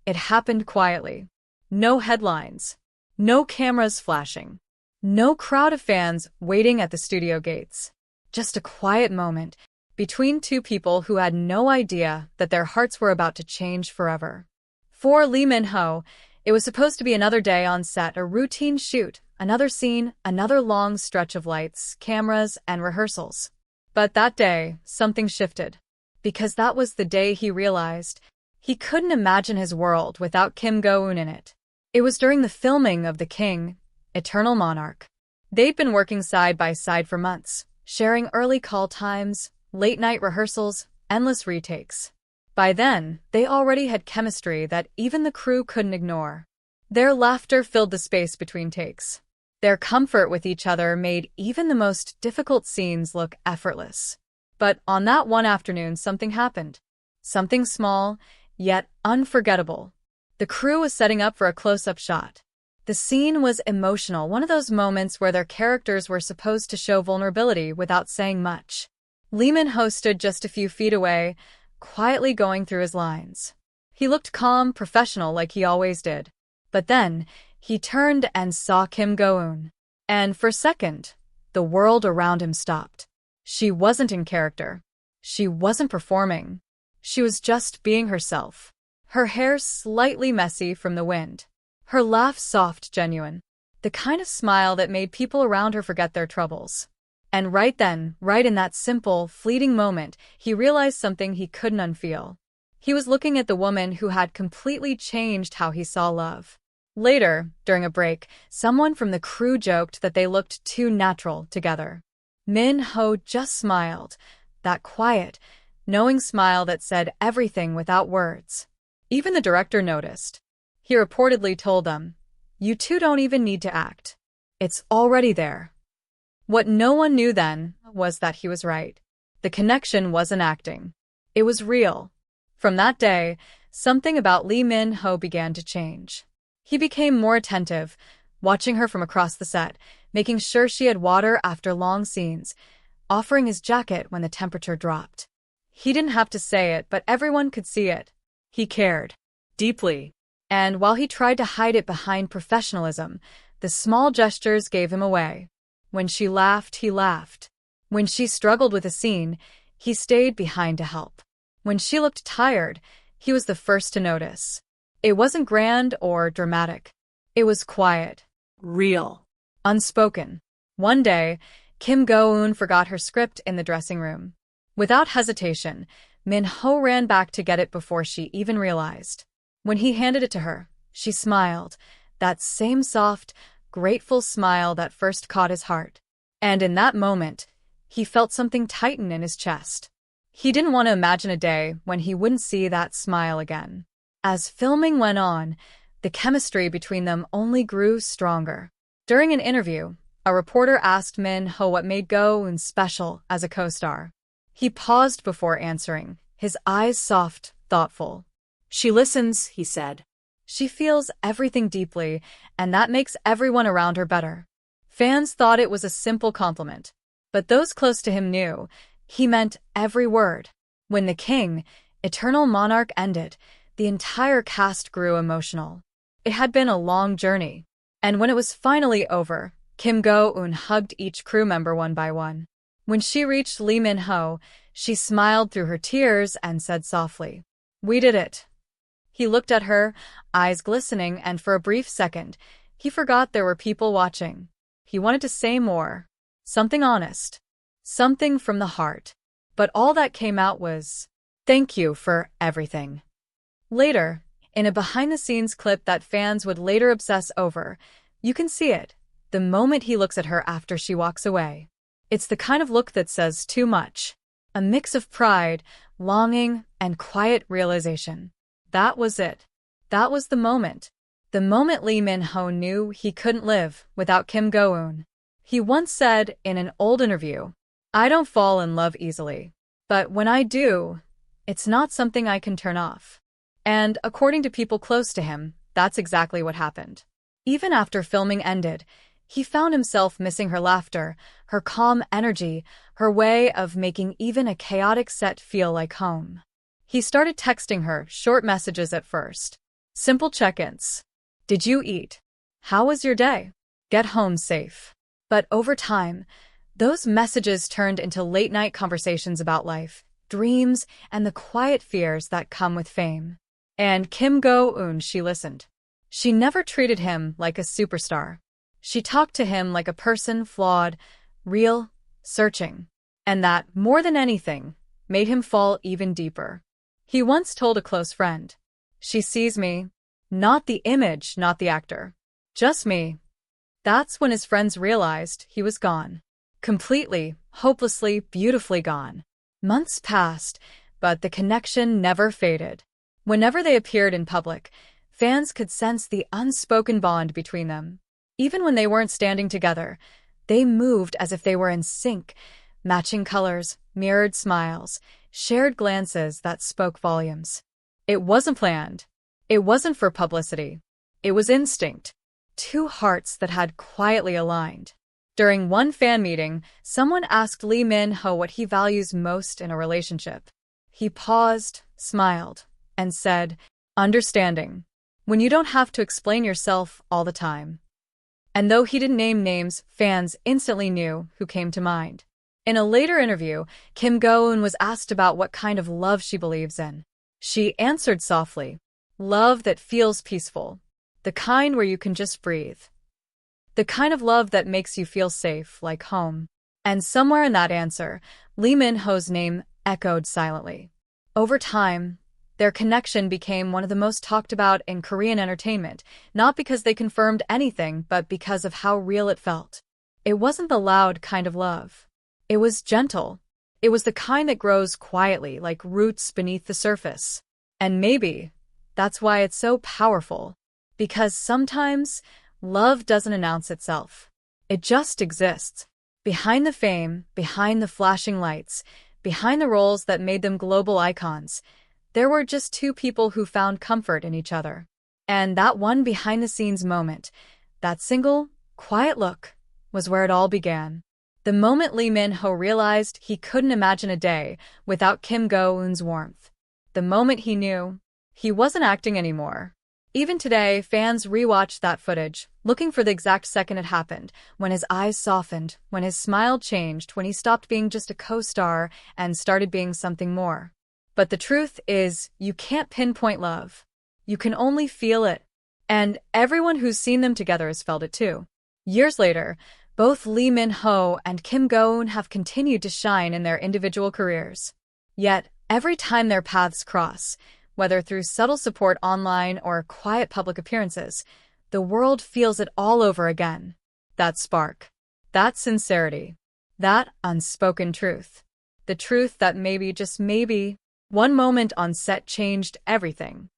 It happened quietly. No headlines. No cameras flashing. No crowd of fans waiting at the studio gates. Just a quiet moment between two people who had no idea that their hearts were about to change forever. For Lee Min-ho, it was supposed to be another day on set, a routine shoot, another scene, another long stretch of lights, cameras, and rehearsals. But that day, something shifted. Because that was the day he realized he couldn't imagine his world without Kim Go-eun in it. It was during the filming of The King, Eternal Monarch. They'd been working side by side for months, sharing early call times, late-night rehearsals, endless retakes. By then, they already had chemistry that even the crew couldn't ignore. Their laughter filled the space between takes. Their comfort with each other made even the most difficult scenes look effortless. But on that one afternoon, something happened. Something small, yet unforgettable. The crew was setting up for a close-up shot. The scene was emotional, one of those moments where their characters were supposed to show vulnerability without saying much. Lee Min-ho stood just a few feet away, quietly going through his lines. He looked calm, professional like he always did. But then, he turned and saw Kim Go-eun. And for a second, the world around him stopped. She wasn't in character. She wasn't performing. She was just being herself. Her hair slightly messy from the wind. Her laugh soft, genuine. The kind of smile that made people around her forget their troubles. And right then, right in that simple, fleeting moment, he realized something he couldn't unfeel. He was looking at the woman who had completely changed how he saw love. Later, during a break, someone from the crew joked that they looked too natural together. Min-ho just smiled, that quiet, knowing smile that said everything without words. Even the director noticed. He reportedly told them, "You two don't even need to act. It's already there." What no one knew then was that he was right. The connection wasn't acting. It was real. From that day, something about Lee Min-ho began to change. He became more attentive, watching her from across the set, making sure she had water after long scenes, offering his jacket when the temperature dropped. He didn't have to say it, but everyone could see it. He cared. Deeply. And while he tried to hide it behind professionalism, the small gestures gave him away. When she laughed, he laughed. When she struggled with a scene, he stayed behind to help. When she looked tired, he was the first to notice. It wasn't grand or dramatic. It was quiet. Real. Unspoken. One day, Kim Go-eun forgot her script in the dressing room. Without hesitation, Min-ho ran back to get it before she even realized. When he handed it to her, she smiled, that same soft, grateful smile that first caught his heart. And in that moment, he felt something tighten in his chest. He didn't want to imagine a day when he wouldn't see that smile again. As filming went on, the chemistry between them only grew stronger. During an interview, a reporter asked Min-ho what made Go-eun special as a co-star. He paused before answering, his eyes soft, thoughtful. "She listens," he said. "She feels everything deeply, and that makes everyone around her better." Fans thought it was a simple compliment, but those close to him knew he meant every word. When The King, Eternal Monarch ended, the entire cast grew emotional. It had been a long journey, and when it was finally over, Kim Go-eun hugged each crew member one by one. When she reached Lee Min-ho, she smiled through her tears and said softly, "We did it." He looked at her, eyes glistening, and for a brief second, he forgot there were people watching. He wanted to say more. Something honest. Something from the heart. But all that came out was, "Thank you for everything." Later, in a behind-the-scenes clip that fans would later obsess over, you can see it, the moment he looks at her after she walks away. It's the kind of look that says too much. A mix of pride, longing, and quiet realization. That was it. That was the moment. The moment Lee Min-ho knew he couldn't live without Kim Go-eun. He once said in an old interview, "I don't fall in love easily. But when I do, it's not something I can turn off." And according to people close to him, that's exactly what happened. Even after filming ended, he found himself missing her laughter, her calm energy, her way of making even a chaotic set feel like home. He started texting her short messages at first. Simple check-ins. Did you eat? How was your day? Get home safe. But over time, those messages turned into late-night conversations about life, dreams, and the quiet fears that come with fame. And Kim Go-eun, she listened. She never treated him like a superstar. She talked to him like a person, flawed, real, searching. And that, more than anything, made him fall even deeper. He once told a close friend, "She sees me, not the image, not the actor. Just me." That's when his friends realized he was gone. Completely, hopelessly, beautifully gone. Months passed, but the connection never faded. Whenever they appeared in public, fans could sense the unspoken bond between them. Even when they weren't standing together, they moved as if they were in sync, matching colors, mirrored smiles, shared glances that spoke volumes. It wasn't planned. It wasn't for publicity. It was instinct. Two hearts that had quietly aligned. During one fan meeting, someone asked Lee Min-ho what he values most in a relationship. He paused, smiled, and said, "Understanding. When you don't have to explain yourself all the time." And though he didn't name names, fans instantly knew who came to mind. In a later interview, Kim Go-eun was asked about what kind of love she believes in. She answered softly, "Love that feels peaceful. The kind where you can just breathe. The kind of love that makes you feel safe, like home." And somewhere in that answer, Lee Min-ho's name echoed silently. Over time, their connection became one of the most talked about in Korean entertainment, not because they confirmed anything, but because of how real it felt. It wasn't the loud kind of love. It was gentle. It was the kind that grows quietly, like roots beneath the surface. And maybe that's why it's so powerful. Because sometimes, love doesn't announce itself. It just exists. Behind the fame, behind the flashing lights, behind the roles that made them global icons, there were just two people who found comfort in each other. And that one behind-the-scenes moment, that single, quiet look, was where it all began. The moment Lee Min-ho realized he couldn't imagine a day without Kim Go-eun's warmth. The moment he knew he wasn't acting anymore. Even today, fans rewatch that footage, looking for the exact second it happened, when his eyes softened, when his smile changed, when he stopped being just a co-star and started being something more. But the truth is, you can't pinpoint love. You can only feel it. And everyone who's seen them together has felt it too. Years later, both Lee Min-ho and Kim Go-eun have continued to shine in their individual careers. Yet, every time their paths cross, whether through subtle support online or quiet public appearances, the world feels it all over again. That spark, that sincerity, that unspoken truth. The truth that maybe, just maybe, one moment on set changed everything.